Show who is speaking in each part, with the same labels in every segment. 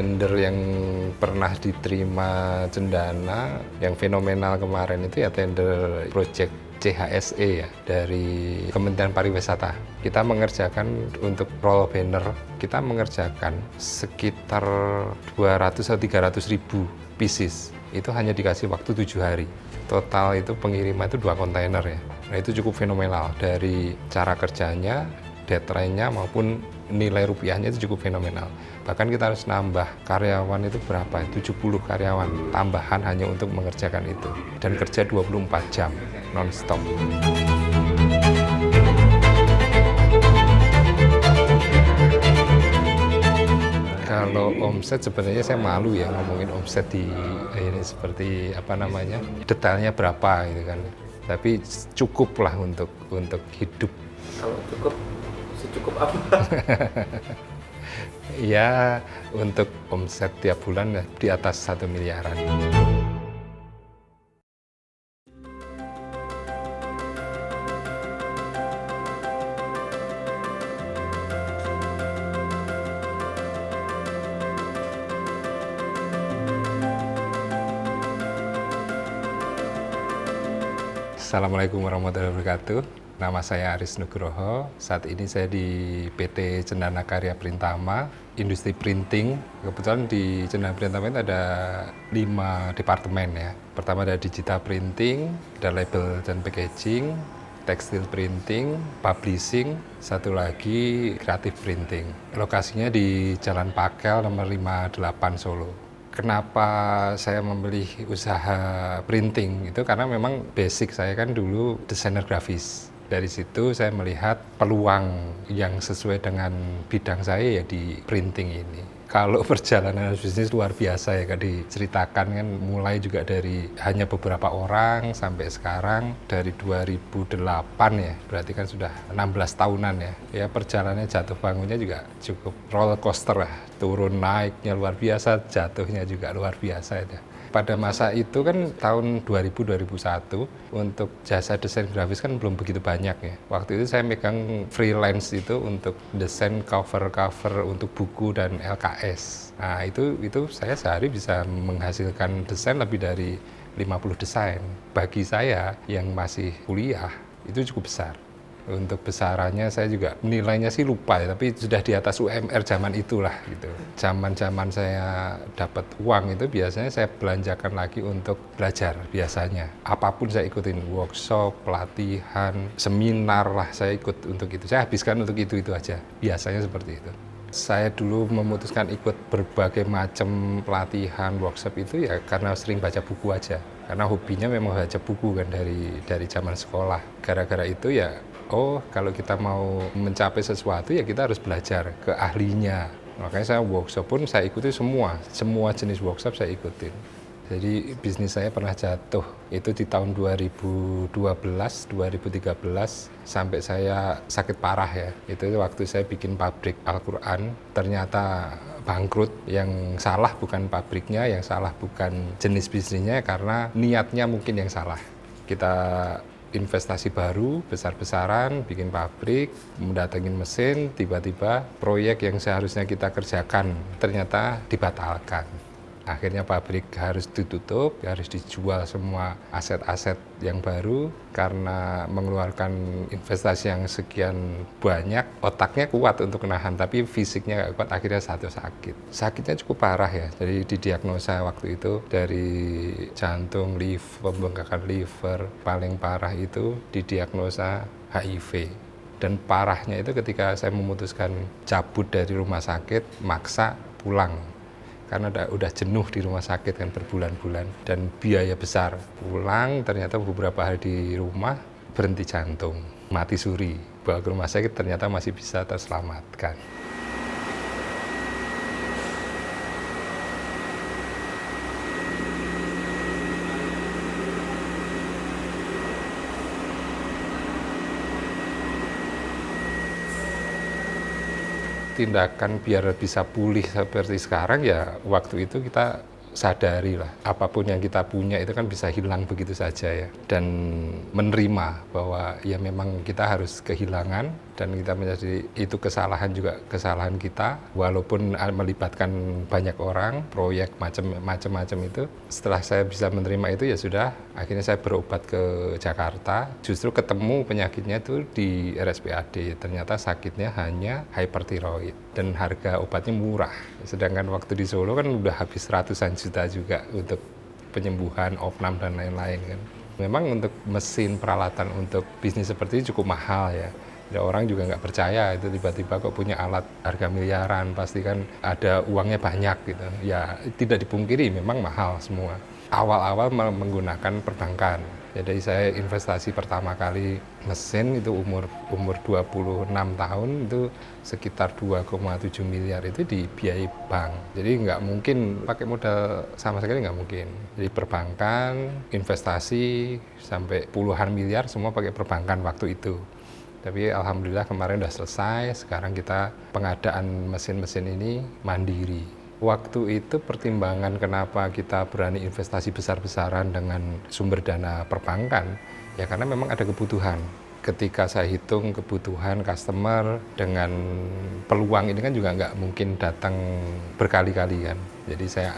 Speaker 1: tender yang pernah diterima Cendana yang fenomenal kemarin itu ya tender project CHSE ya dari Kementerian Pariwisata. Kita mengerjakan untuk roll banner, kita mengerjakan sekitar 200 atau 300 ribu pieces. Itu hanya dikasih waktu 7 hari. Total itu pengiriman itu 2 kontainer ya. Nah itu cukup fenomenal dari cara kerjanya, deadline-nya maupun nilai rupiahnya itu cukup fenomenal. Bahkan kita harus nambah karyawan itu berapa? 70 karyawan tambahan hanya untuk mengerjakan itu. Dan kerja 24 jam non-stop. Kalau omset sebenarnya saya malu ya ngomongin omset di ini seperti apa namanya detailnya berapa gitu kan. Tapi cukup lah untuk hidup.
Speaker 2: Kalau cukup, secukup apa?
Speaker 1: Ya untuk omset tiap bulan di atas 1 miliaran. Assalamualaikum warahmatullahi wabarakatuh. Nama saya Aris Nugroho. Saat ini saya di PT Cendana Karya Printama, industri printing. Kebetulan di Cendana Printama itu ada 5 departemen ya. Pertama ada digital printing, ada label dan packaging, tekstil printing, publishing, satu lagi kreatif printing. Lokasinya di Jalan Pakel nomor 58 Solo. Kenapa saya memilih usaha printing itu karena memang basic saya kan dulu desainer grafis. Dari situ saya melihat peluang yang sesuai dengan bidang saya ya di printing ini. Kalau perjalanan bisnis luar biasa ya, kan diceritakan kan mulai juga dari hanya beberapa orang sampai sekarang dari 2008 ya, berarti kan sudah 16 tahunan ya. Ya perjalanannya jatuh bangunnya juga cukup roller coaster lah, turun naiknya luar biasa, jatuhnya juga luar biasa ya. Pada masa itu kan tahun 2000-2001 untuk jasa desain grafis kan belum begitu banyak ya. Waktu itu saya megang freelance itu untuk desain cover-cover untuk buku dan LKS. Nah itu saya sehari bisa menghasilkan desain lebih dari 50 desain. Bagi saya yang masih kuliah itu cukup besar. Untuk besarannya saya juga nilainya sih lupa ya, tapi sudah di atas UMR zaman itulah gitu. Zaman saya dapat uang itu biasanya saya belanjakan lagi untuk belajar biasanya. Apapun saya ikutin, workshop, pelatihan, seminar lah saya ikut untuk itu. Saya habiskan untuk itu aja, biasanya seperti itu. Saya dulu memutuskan ikut berbagai macam pelatihan, workshop itu ya karena sering baca buku aja. Karena hobinya memang baca buku kan dari zaman sekolah. Gara-gara itu ya, oh kalau kita mau mencapai sesuatu ya kita harus belajar ke ahlinya. Makanya saya workshop pun saya ikuti semua jenis workshop saya ikutin. Jadi bisnis saya pernah jatuh itu di tahun 2012, 2013 sampai saya sakit parah ya. Itu waktu saya bikin pabrik Al-Quran, ternyata bangkrut. Yang salah bukan pabriknya, yang salah bukan jenis bisnisnya karena niatnya mungkin yang salah. Kita investasi baru, besar-besaran, bikin pabrik, mendatangin mesin, tiba-tiba proyek yang seharusnya kita kerjakan ternyata dibatalkan. Akhirnya pabrik harus ditutup, harus dijual semua aset-aset yang baru karena mengeluarkan investasi yang sekian banyak. Otaknya kuat untuk menahan, tapi fisiknya nggak kuat, akhirnya sakit. Sakitnya cukup parah ya, jadi didiagnosa waktu itu dari jantung, pembengkakan liver, paling parah itu didiagnosa HIV. Dan parahnya itu ketika saya memutuskan cabut dari rumah sakit, maksa pulang. Karena udah jenuh di rumah sakit kan berbulan-bulan dan biaya besar. Pulang ternyata beberapa hari di rumah berhenti jantung, mati suri. Bawa ke rumah sakit ternyata masih bisa terselamatkan. Tindakan biar bisa pulih seperti sekarang ya waktu itu kita sadari lah apapun yang kita punya itu kan bisa hilang begitu saja ya, dan menerima bahwa ya memang kita harus kehilangan dan kita menyadari itu kesalahan juga kesalahan kita, walaupun melibatkan banyak orang, proyek macam-macam itu. Setelah saya bisa menerima itu ya sudah, akhirnya saya berobat ke Jakarta, justru ketemu penyakitnya itu di RSPAD, ternyata sakitnya hanya hypertiroid dan harga obatnya murah. Sedangkan waktu di Solo kan udah habis ratusan juta juga untuk penyembuhan, opnam dan lain-lain kan. Memang untuk mesin peralatan untuk bisnis seperti ini cukup mahal ya. Ya orang juga nggak percaya itu tiba-tiba kok punya alat harga miliaran, pasti kan ada uangnya banyak gitu. Ya tidak dipungkiri memang mahal semua. Awal-awal menggunakan perbankan. Jadi saya investasi pertama kali mesin itu umur 26 tahun itu sekitar 2,7 miliar itu dibiayai bank. Jadi nggak mungkin pakai modal sama sekali, nggak mungkin. Jadi perbankan, investasi sampai puluhan miliar semua pakai perbankan waktu itu. Tapi alhamdulillah kemarin udah selesai, sekarang kita pengadaan mesin-mesin ini mandiri. Waktu itu pertimbangan kenapa kita berani investasi besar-besaran dengan sumber dana perbankan, ya karena memang ada kebutuhan. Ketika saya hitung kebutuhan customer dengan peluang ini kan juga nggak mungkin datang berkali-kali kan. Jadi saya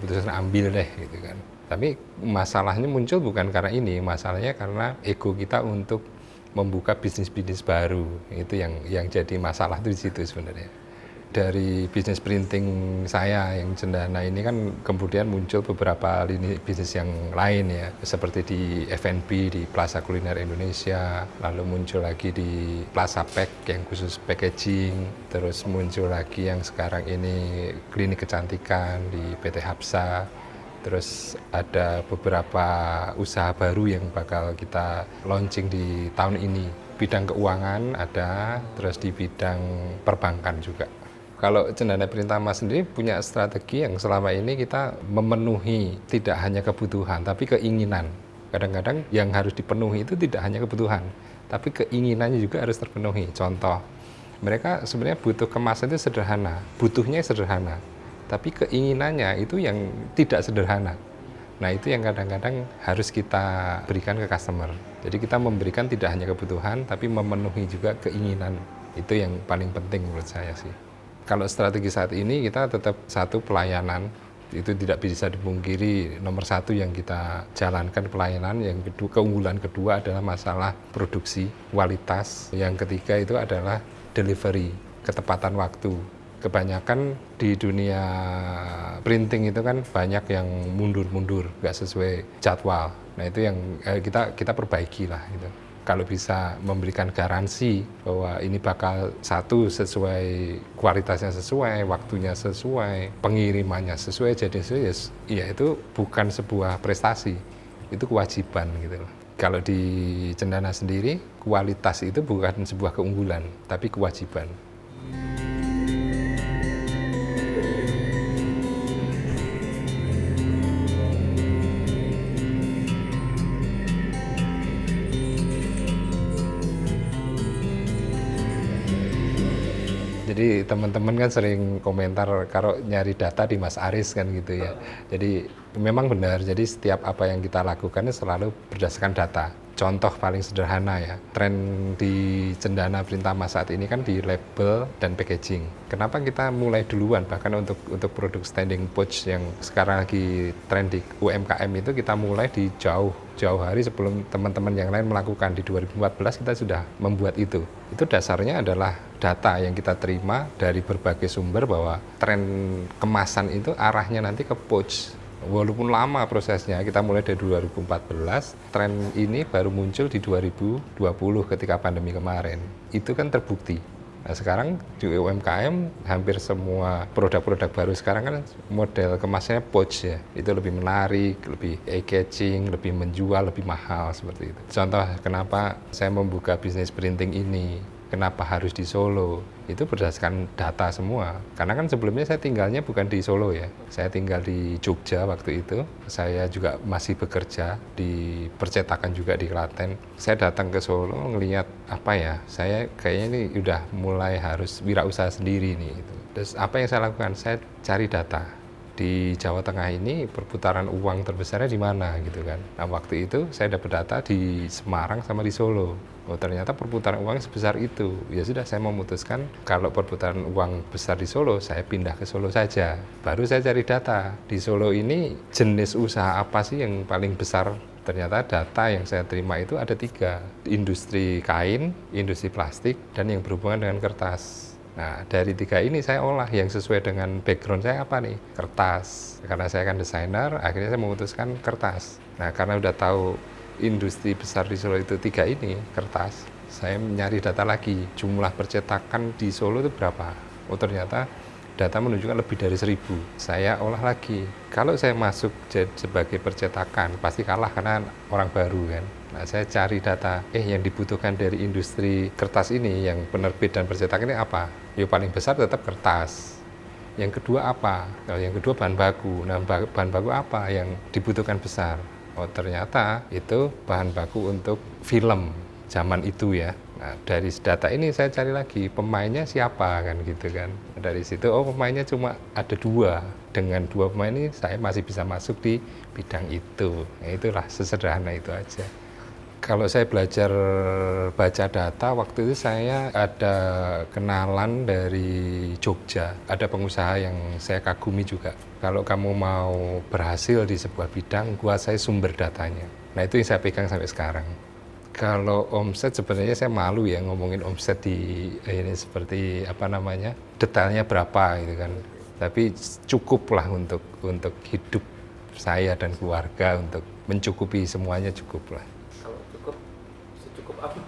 Speaker 1: putuskan ambil deh gitu kan. Tapi masalahnya muncul bukan karena ini, masalahnya karena ego kita untuk membuka bisnis-bisnis baru. Itu yang jadi masalah itu di situ sebenarnya. Dari bisnis printing saya yang Cendana ini kan kemudian muncul beberapa lini bisnis yang lain ya, seperti di F&B di Plaza Kuliner Indonesia, lalu muncul lagi di Plaza Pack yang khusus packaging, terus muncul lagi yang sekarang ini klinik kecantikan di PT Hapsa, terus ada beberapa usaha baru yang bakal kita launching di tahun ini. Bidang keuangan ada, terus di bidang perbankan juga. Kalau Cendana Printama sendiri punya strategi yang selama ini kita memenuhi tidak hanya kebutuhan, tapi keinginan. Kadang-kadang yang harus dipenuhi itu tidak hanya kebutuhan, tapi keinginannya juga harus terpenuhi. Contoh, mereka sebenarnya butuh kemasan itu sederhana, butuhnya sederhana, tapi keinginannya itu yang tidak sederhana. Nah itu yang kadang-kadang harus kita berikan ke customer. Jadi kita memberikan tidak hanya kebutuhan, tapi memenuhi juga keinginan. Itu yang paling penting menurut saya sih. Kalau strategi saat ini kita tetap satu pelayanan, itu tidak bisa dipungkiri nomor satu yang kita jalankan pelayanan, yang kedua keunggulan kedua adalah masalah produksi, kualitas, yang ketiga itu adalah delivery, ketepatan waktu. Kebanyakan di dunia printing itu kan banyak yang mundur-mundur, nggak sesuai jadwal. Nah itu yang kita perbaiki lah gitu. Kalau bisa memberikan garansi bahwa ini bakal satu sesuai kualitasnya sesuai, waktunya sesuai, pengirimannya sesuai, jadi ya itu bukan sebuah prestasi, itu kewajiban gitu loh. Kalau di Cendana sendiri, kualitas itu bukan sebuah keunggulan, tapi kewajiban. Jadi teman-teman kan sering komentar kalau nyari data di Mas Aris kan gitu ya. Jadi memang benar, jadi setiap apa yang kita lakukan selalu berdasarkan data. Contoh paling sederhana ya, tren di Cendana Printama saat ini kan di label dan packaging. Kenapa kita mulai duluan, bahkan untuk produk standing pouch yang sekarang lagi tren di UMKM itu kita mulai di jauh hari sebelum teman-teman yang lain melakukan. Di 2014 kita sudah membuat itu. Itu dasarnya adalah data yang kita terima dari berbagai sumber bahwa tren kemasan itu arahnya nanti ke pouch. Walaupun lama prosesnya, kita mulai dari 2014, tren ini baru muncul di 2020 ketika pandemi kemarin. Itu kan terbukti. Nah sekarang di UMKM hampir semua produk-produk baru sekarang kan model kemasnya pouch ya. Itu lebih menarik, lebih eye-catching, lebih menjual, lebih mahal seperti itu. Contoh kenapa saya membuka bisnis printing ini, kenapa harus di Solo, itu berdasarkan data semua. Karena kan sebelumnya saya tinggalnya bukan di Solo ya, saya tinggal di Jogja waktu itu. Saya juga masih bekerja di percetakan juga di Klaten. Saya datang ke Solo ngelihat apa ya, saya kayaknya ini udah mulai harus wirausaha sendiri nih. Gitu. Terus apa yang saya lakukan? Saya cari data. di Jawa Tengah ini perputaran uang terbesarnya di mana gitu kan. Nah waktu itu saya dapat data di Semarang sama di Solo. Oh ternyata perputaran uang sebesar itu. Ya sudah saya memutuskan kalau perputaran uang besar di Solo, saya pindah ke Solo saja. Baru saya cari data. Di Solo ini jenis usaha apa sih yang paling besar? Ternyata data yang saya terima itu ada 3. Industri kain, industri plastik, dan yang berhubungan dengan kertas. Nah, dari 3 ini saya olah yang sesuai dengan background saya apa nih? Kertas. Karena saya kan desainer, akhirnya saya memutuskan kertas. Nah, karena udah tahu industri besar di Solo itu 3 ini, kertas, saya nyari data lagi. Jumlah percetakan di Solo itu berapa? Oh, ternyata data menunjukkan lebih dari 1.000. Saya olah lagi. Kalau saya masuk sebagai percetakan, pasti kalah karena orang baru kan. Nah, saya cari data, yang dibutuhkan dari industri kertas ini, yang penerbit dan percetakan ini apa? Yang paling besar tetap kertas. Yang kedua apa? Nah, yang kedua bahan baku. Nah, bahan baku apa yang dibutuhkan besar? Oh, ternyata itu bahan baku untuk film zaman itu ya. Nah, dari data ini saya cari lagi pemainnya siapa kan gitu kan. Dari situ pemainnya cuma ada 2. Dengan 2 pemain ini saya masih bisa masuk di bidang itu. Nah, itulah sesederhana itu aja. Kalau saya belajar baca data, waktu itu saya ada kenalan dari Jogja. Ada pengusaha yang saya kagumi juga. Kalau kamu mau berhasil di sebuah bidang, kuasai sumber datanya. Nah itu yang saya pegang sampai sekarang. Kalau omset sebenarnya saya malu ya ngomongin omset di ini seperti apa namanya, detailnya berapa gitu kan. Tapi cukuplah untuk hidup saya dan keluarga, untuk mencukupi semuanya cukuplah.
Speaker 2: Kalau cukup, secukup apa?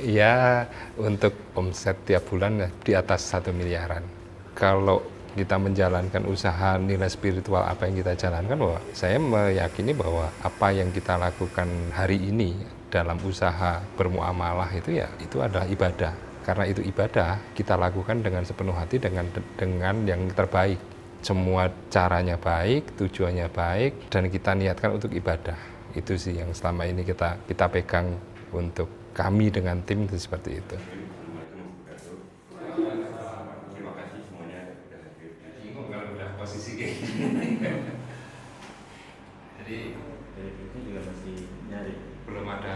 Speaker 1: Ya, untuk omset tiap bulan di atas 1 miliaran. Kalau kita menjalankan usaha nilai spiritual apa yang kita jalankan, bahwa saya meyakini bahwa apa yang kita lakukan hari ini dalam usaha bermuamalah itu ya itu adalah ibadah. Karena itu ibadah, kita lakukan dengan sepenuh hati dengan yang terbaik. Semua caranya baik, tujuannya baik, dan kita niatkan untuk ibadah. Itu sih yang selama ini kita pegang untuk kami dengan tim itu seperti itu.
Speaker 3: Terima kasih semuanya sudah hadir.
Speaker 1: Bingung kalau udah posisi kayak gini. Jadi
Speaker 3: Dari itu juga masih nyari.
Speaker 1: belum ada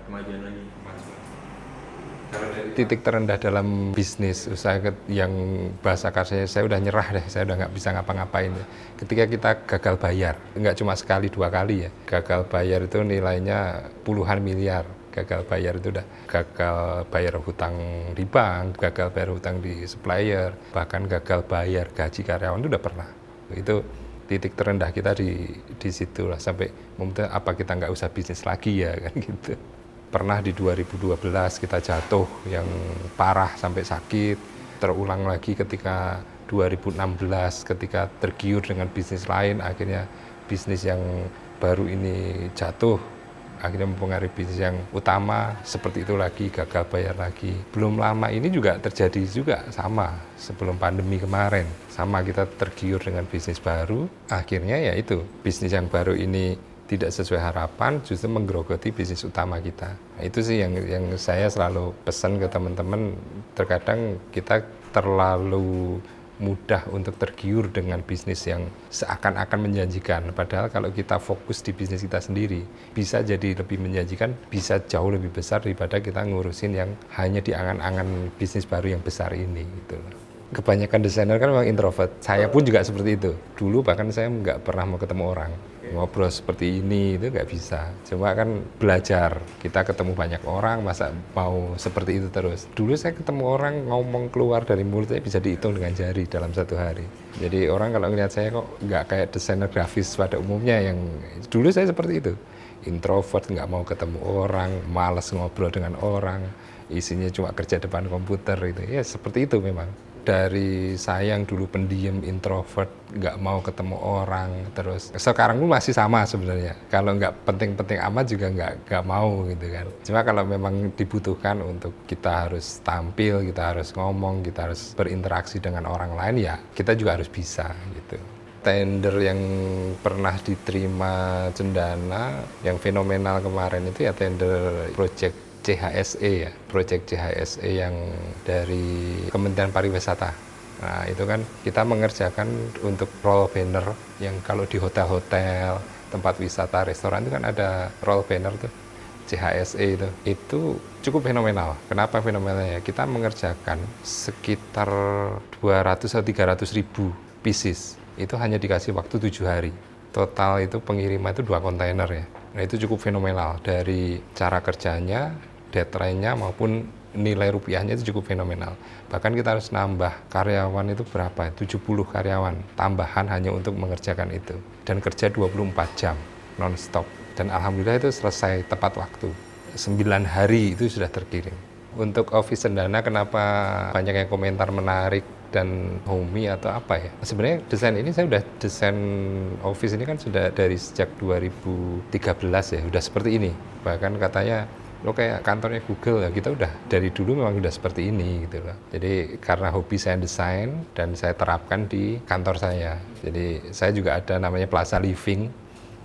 Speaker 3: Kemajuan lagi.
Speaker 1: kemajuan. Kalau dari titik terendah dalam bisnis usaha yang bahasa kasarnya saya udah nyerah deh, saya udah nggak bisa ngapa-ngapain. Ketika kita gagal bayar, nggak cuma sekali 2 kali ya, gagal bayar itu nilainya puluhan miliar. Gagal bayar itu udah gagal bayar hutang di bank, gagal bayar hutang di supplier, bahkan gagal bayar gaji karyawan itu udah pernah. Itu titik terendah kita di situ lah, sampai mungkin apa kita nggak usah bisnis lagi ya kan gitu. Pernah di 2012 kita jatuh yang parah sampai sakit, terulang lagi ketika 2016 ketika tergiur dengan bisnis lain, akhirnya bisnis yang baru ini jatuh, akhirnya mempengaruhi bisnis yang utama, seperti itu lagi, gagal bayar lagi. Belum lama ini juga terjadi juga sama, sebelum pandemi kemarin. Sama, kita tergiur dengan bisnis baru, akhirnya ya itu, bisnis yang baru ini tidak sesuai harapan, justru menggerogoti bisnis utama kita. Nah, itu sih yang saya selalu pesan ke teman-teman, terkadang kita terlalu mudah untuk tergiur dengan bisnis yang seakan-akan menjanjikan. Padahal kalau kita fokus di bisnis kita sendiri, bisa jadi lebih menjanjikan, bisa jauh lebih besar daripada kita ngurusin yang hanya di angan-angan bisnis baru yang besar ini. Gitu. Kebanyakan desainer kan memang introvert. Saya pun juga seperti itu. Dulu bahkan saya nggak pernah mau ketemu orang. Ngobrol seperti ini itu nggak bisa. Cuma kan belajar. Kita ketemu banyak orang, masa mau seperti itu terus. Dulu saya ketemu orang ngomong keluar dari mulutnya bisa dihitung dengan jari dalam 1 hari. Jadi orang kalau ngelihat saya kok nggak kayak desainer grafis pada umumnya yang dulu saya seperti itu. Introvert, nggak mau ketemu orang, malas ngobrol dengan orang, isinya cuma kerja depan komputer itu. Ya seperti itu memang. Dari saya yang dulu pendiam, introvert, nggak mau ketemu orang, terus sekarang pun masih sama sebenarnya. Kalau nggak penting-penting amat juga nggak mau gitu kan. Cuma kalau memang dibutuhkan untuk kita harus tampil, kita harus ngomong, kita harus berinteraksi dengan orang lain, ya kita juga harus bisa gitu. Tender yang pernah diterima Cendana yang fenomenal kemarin itu ya tender project CHSE ya, proyek CHSE yang dari Kementerian Pariwisata. Nah, itu kan kita mengerjakan untuk roll banner yang kalau di hotel-hotel, tempat wisata, restoran itu kan ada roll banner tuh, CHSE itu cukup fenomenal. Kenapa fenomenalnya? Kita mengerjakan sekitar 200 atau 300 ribu pieces, itu hanya dikasih waktu 7 hari. Total itu pengiriman itu 2 kontainer ya. Nah, itu cukup fenomenal dari cara kerjanya, deadline-nya maupun nilai rupiahnya itu cukup fenomenal. Bahkan kita harus nambah karyawan itu berapa? 70 karyawan tambahan hanya untuk mengerjakan itu. Dan kerja 24 jam non-stop. Dan alhamdulillah itu selesai tepat waktu. 9 hari itu sudah terkirim. Untuk Office Cendana kenapa banyak yang komentar menarik dan homey atau apa ya? Sebenarnya desain ini saya udah desain office ini kan sudah dari sejak 2013 ya, udah seperti ini. Bahkan katanya lo kayak kantornya Google ya, kita udah dari dulu memang udah seperti ini gitu loh. Jadi karena hobi saya desain dan saya terapkan di kantor saya. Jadi saya juga ada namanya Plaza Living,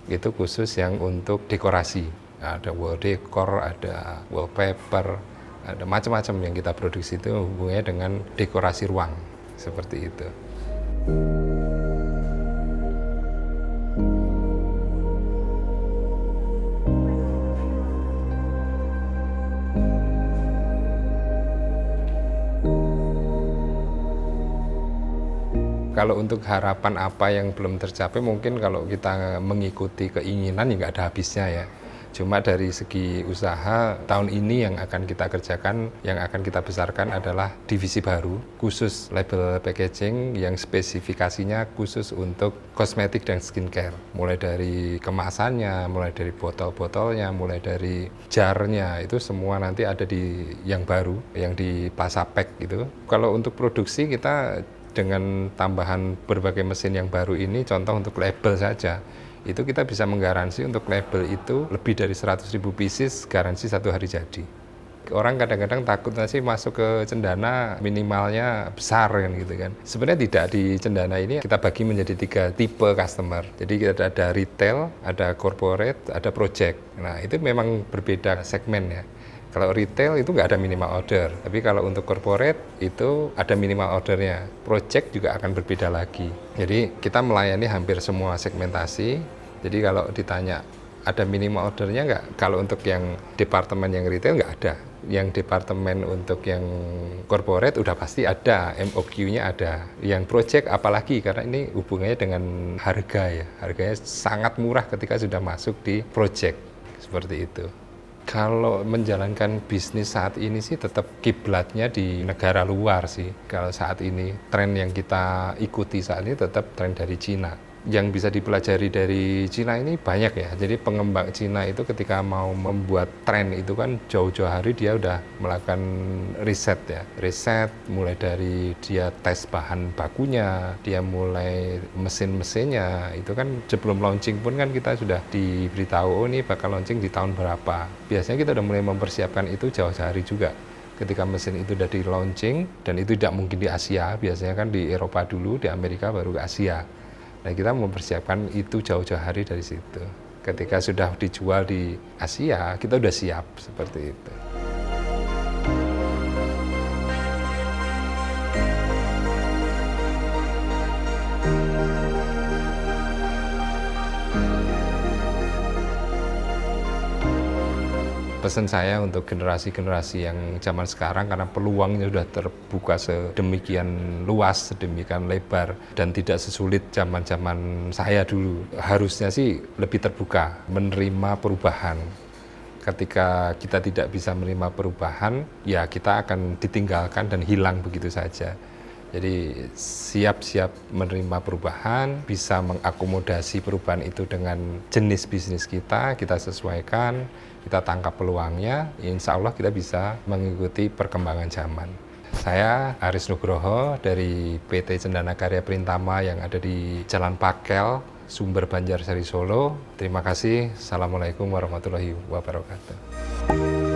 Speaker 1: itu khusus yang untuk dekorasi. Ada wall decor, ada wallpaper, ada macam-macam yang kita produksi itu hubungannya dengan dekorasi ruang seperti itu. Kalau untuk harapan apa yang belum tercapai, mungkin kalau kita mengikuti keinginan ya nggak ada habisnya ya. Cuma dari segi usaha, tahun ini yang akan kita kerjakan, yang akan kita besarkan adalah divisi baru, khusus label packaging yang spesifikasinya khusus untuk kosmetik dan skincare. Mulai dari kemasannya, mulai dari botol-botolnya, mulai dari jarnya, itu semua nanti ada di yang baru, yang di Plaza Pack gitu. Kalau untuk produksi kita dengan tambahan berbagai mesin yang baru ini, contoh untuk label saja, itu kita bisa menggaransi untuk label itu lebih dari 100.000 pieces, garansi 1 hari jadi. Orang kadang-kadang takut sih masuk ke Cendana minimalnya besar kan gitu kan. Sebenarnya tidak, di Cendana ini kita bagi menjadi 3 tipe customer. Jadi kita ada retail, ada corporate, ada project. Nah itu memang berbeda segmen ya. Kalau retail itu nggak ada minimal order, tapi kalau untuk corporate itu ada minimal ordernya. Project juga akan berbeda lagi. Jadi kita melayani hampir semua segmentasi. Jadi kalau ditanya ada minimal ordernya nggak? Kalau untuk yang departemen yang retail nggak ada. Yang departemen untuk yang corporate udah pasti ada, MOQ-nya ada. Yang project apalagi, karena ini hubungannya dengan harga ya. Harganya sangat murah ketika sudah masuk di project, seperti itu. Kalau menjalankan bisnis saat ini sih tetap kiblatnya di negara luar sih. Kalau saat ini tren yang kita ikuti saat ini tetap tren dari Cina. Yang bisa dipelajari dari Cina ini banyak ya. Jadi pengembang Cina itu ketika mau membuat tren itu kan jauh-jauh hari dia udah melakukan riset ya. Riset mulai dari dia tes bahan bakunya, dia mulai mesin-mesinnya. Itu kan sebelum launching pun kan kita sudah diberitahu, oh ini bakal launching di tahun berapa. Biasanya kita udah mulai mempersiapkan itu jauh-jauh hari juga. Ketika mesin itu udah di launching, dan itu tidak mungkin di Asia, biasanya kan di Eropa dulu, di Amerika baru ke Asia. Nah kita mempersiapkan itu jauh-jauh hari dari situ. Ketika sudah dijual di Asia, kita udah siap seperti itu. Pesan saya untuk generasi-generasi yang zaman sekarang, karena peluangnya sudah terbuka sedemikian luas, sedemikian lebar, dan tidak sesulit zaman-zaman saya dulu. Harusnya sih lebih terbuka, menerima perubahan. Ketika kita tidak bisa menerima perubahan, ya kita akan ditinggalkan dan hilang begitu saja. Jadi siap-siap menerima perubahan, bisa mengakomodasi perubahan itu dengan jenis bisnis kita sesuaikan, kita tangkap peluangnya, insya Allah kita bisa mengikuti perkembangan zaman. Saya Aris Nugroho dari PT Cendana Karya Printama yang ada di Jalan Pakel, Sumber Banjarsari Solo. Terima kasih. Assalamualaikum warahmatullahi wabarakatuh.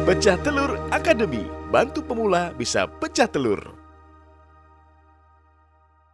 Speaker 4: Pecah Telur Academy, bantu pemula bisa pecah telur.